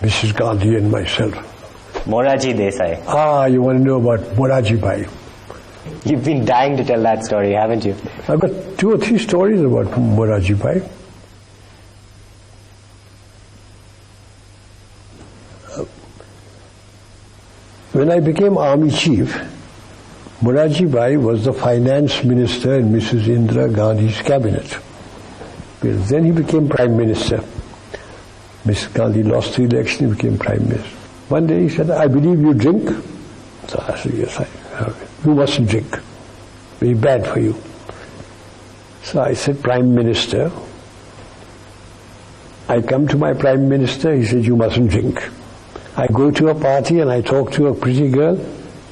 Mrs. Gandhi and myself. Moraji Desai. Ah, you want to know about Moraji Bhai? You've been dying to tell that story, haven't you? I've got 2 or 3 stories about Moraji Bhai. When I became army chief, Moraji Bhai was the finance minister in Mrs. Indira Gandhi's cabinet. Then he became prime minister. Mrs. Gandhi lost the election, he became prime minister. One day he said, I believe you drink. So I said, yes, I have. You mustn't drink. Very bad for you. So I said, Prime Minister. I come to my Prime Minister, he said, you mustn't drink. I go to a party and I talk to a pretty girl.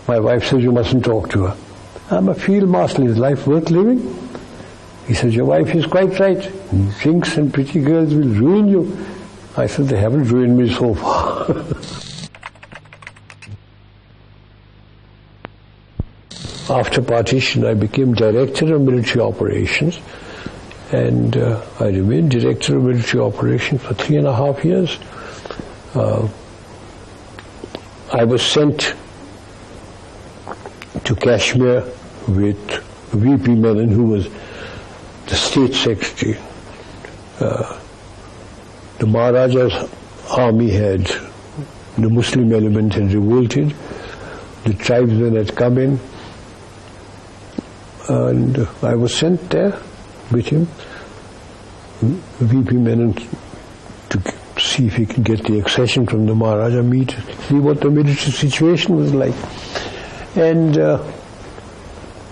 My wife says, you mustn't talk to her. I'm a field marshal, is life worth living? He says, your wife is quite right. Drinks and pretty girls will ruin you. I said, they haven't ruined me so far. After partition, I became director of military operations, and I remained director of military operations for 3.5 years. I was sent to Kashmir with V.P. Menon, who was the state secretary. The Maharaja's army had, the Muslim element had revolted, the tribesmen had come in, and I was sent there with him, V.P. Menon, to see if he could get the accession from the Maharaja, see what the military situation was like. And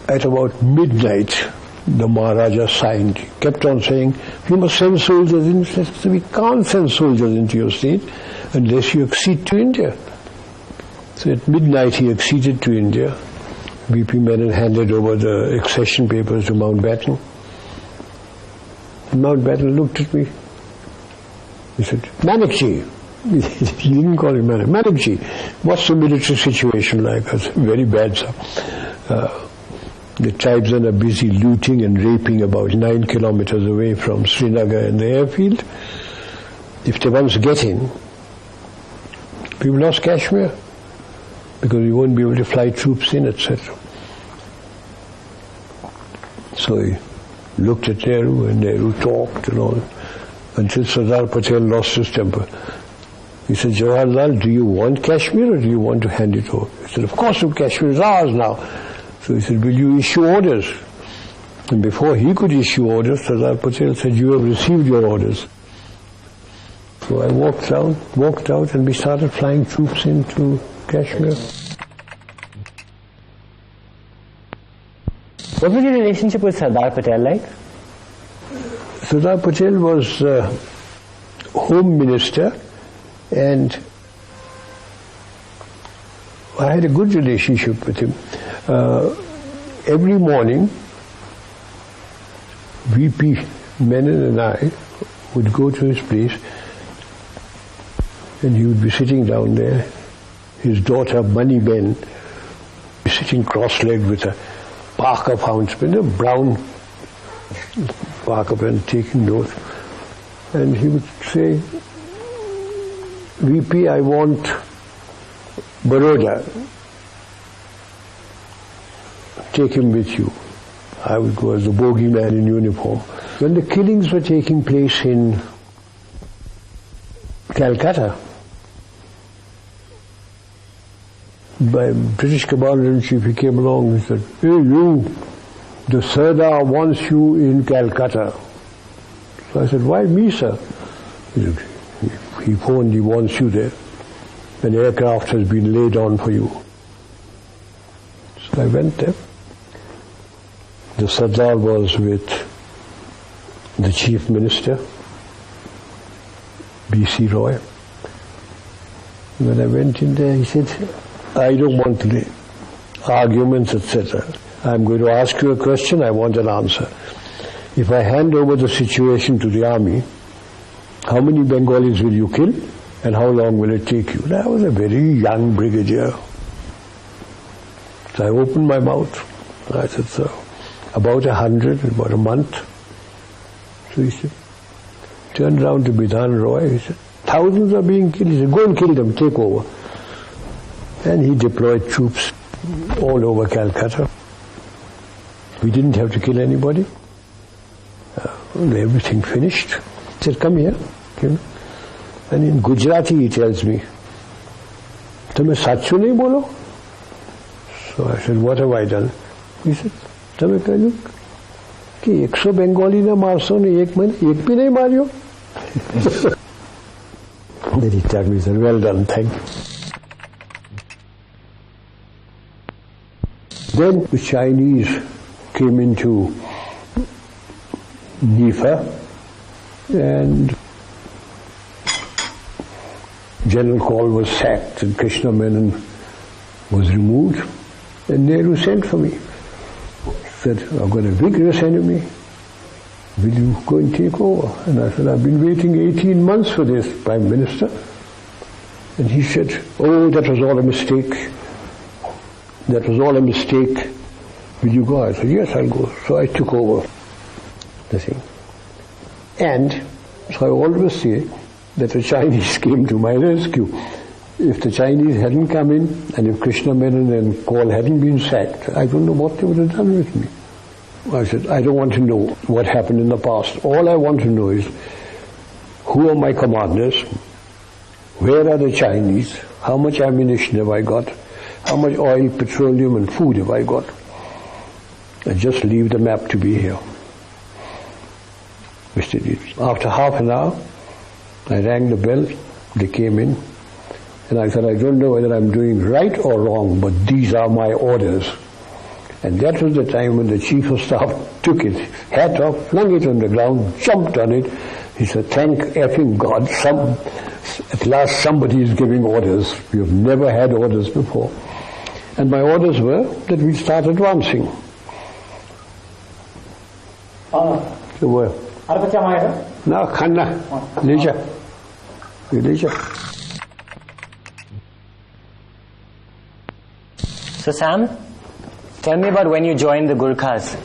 at about midnight, the Maharaja signed. He kept on saying, you must send soldiers in. He said, we can't send soldiers into your state unless you accede to India. So at midnight he acceded to India. V.P. Menon handed over the accession papers to Mountbatten. Mountbatten looked at me. He said, Manekshaw. He didn't call him Manekshaw. What's the military situation like? I said, very bad, sir. The tribesmen are busy looting and raping about 9 kilometers away from Srinagar and the airfield. If they once get in, we've lost Kashmir, because we won't be able to fly troops in, etc. So he looked at Nehru, and Nehru talked and all, until Sardar Patel lost his temper. He said, Jawaharlal, do you want Kashmir or do you want to hand it over? He said, of course, Kashmir is ours now. So he said, will you issue orders? And before he could issue orders, Sardar Patel said, you have received your orders. So I walked out, and we started flying troops into Kashmir. What was your relationship with Sardar Patel like? Sardar Patel was Home Minister, and I had a good relationship with him. Every morning, V.P. Menon and I would go to his place, and he would be sitting down there. His daughter, Bunny Ben, sitting cross-legged with a Parker fountain pen, a brown Parker pen, taking notes. And he would say, VP, I want Baroda. Take him with you. I would go as the bogeyman in uniform. When the killings were taking place in Calcutta, by British Commander-in-Chief, he came along and said, hey you, the Sardar wants you in Calcutta. So I said, why me, sir? He said, he phoned, he wants you there. An aircraft has been laid on for you. So I went there. The Sardar was with the Chief Minister, B.C. Roy. When I went in there, he said, I don't want arguments, etc. I'm going to ask you a question, I want an answer. If I hand over the situation to the army, how many Bengalis will you kill and how long will it take you? And I was a very young brigadier. So I opened my mouth. I said, sir, about 100 in about a month. So he said, turned round to Bidhan Roy, he said, Thousands are being killed. He said, go and kill them, take over. And he deployed troops all over Calcutta. We didn't have to kill anybody. Everything finished. He said, come here. And in Gujarati he tells me, "Tume sachu nahi bolo?" So I said, what have I done? He said, "Tume kahlu ki 100 Bengali na marso ne ek bhi nahi maryo." Then he told me, he said, well done, thank you. Then the Chinese came into Nifa and General Kaul was sacked and Krishna Menon was removed, and Nehru sent for me. He said, I've got a vigorous enemy. Will you go and take over? And I said, I've been waiting 18 months for this, Prime Minister. And he said, oh, that was all a mistake. That was all a mistake. Will you go? I said, yes, I'll go. So I took over the thing. And so I always say that the Chinese came to my rescue. If the Chinese hadn't come in, and if Krishna Menon and Kaul hadn't been sacked, I don't know what they would have done with me. I said, I don't want to know what happened in the past. All I want to know is, who are my commanders? Where are the Chinese? How much ammunition have I got? How much oil, petroleum and food have I got? And just leave the map to be here. Which they did. After half an hour, I rang the bell, they came in, and I said, I don't know whether I'm doing right or wrong, but these are my orders. And that was the time when the Chief of Staff took it, hat off, flung it on the ground, jumped on it. He said, thank effing God, at last somebody is giving orders. We have never had orders before. And my orders were that we start advancing. So where? No, Khanna, Leja. So Sam, tell me about when you joined the Gurkhas.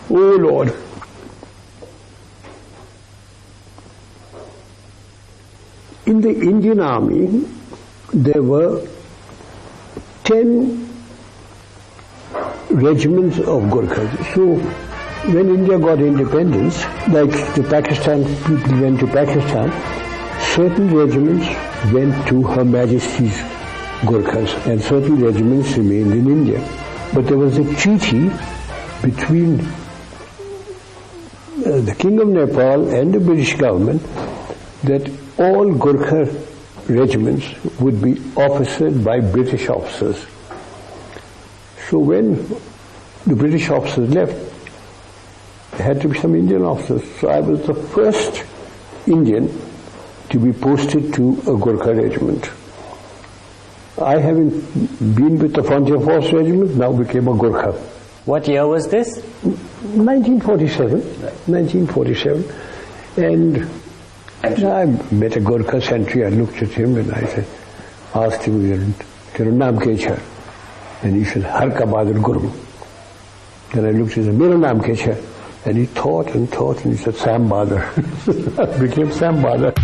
Oh Lord. In the Indian Army, there were 10 regiments of Gurkhas. So when India got independence, like the Pakistan, people went to Pakistan, certain regiments went to Her Majesty's Gurkhas and certain regiments remained in India. But there was a treaty between the King of Nepal and the British government that all Gurkha regiments would be officered by British officers. So when the British officers left, there had to be some Indian officers. So I was the first Indian to be posted to a Gurkha regiment. I, having been with the Frontier Force Regiment, now became a Gurkha. What year was this? 1947. 1947. And I met a Gurkha sentry. I looked at him and I said, asked him, Tera naam kya hai? And he said, Har ka Bahadur Guru. Then I looked at him, Mera naam kya hai? And he thought and he said, Sam Bahadur. I became Sam Bahadur.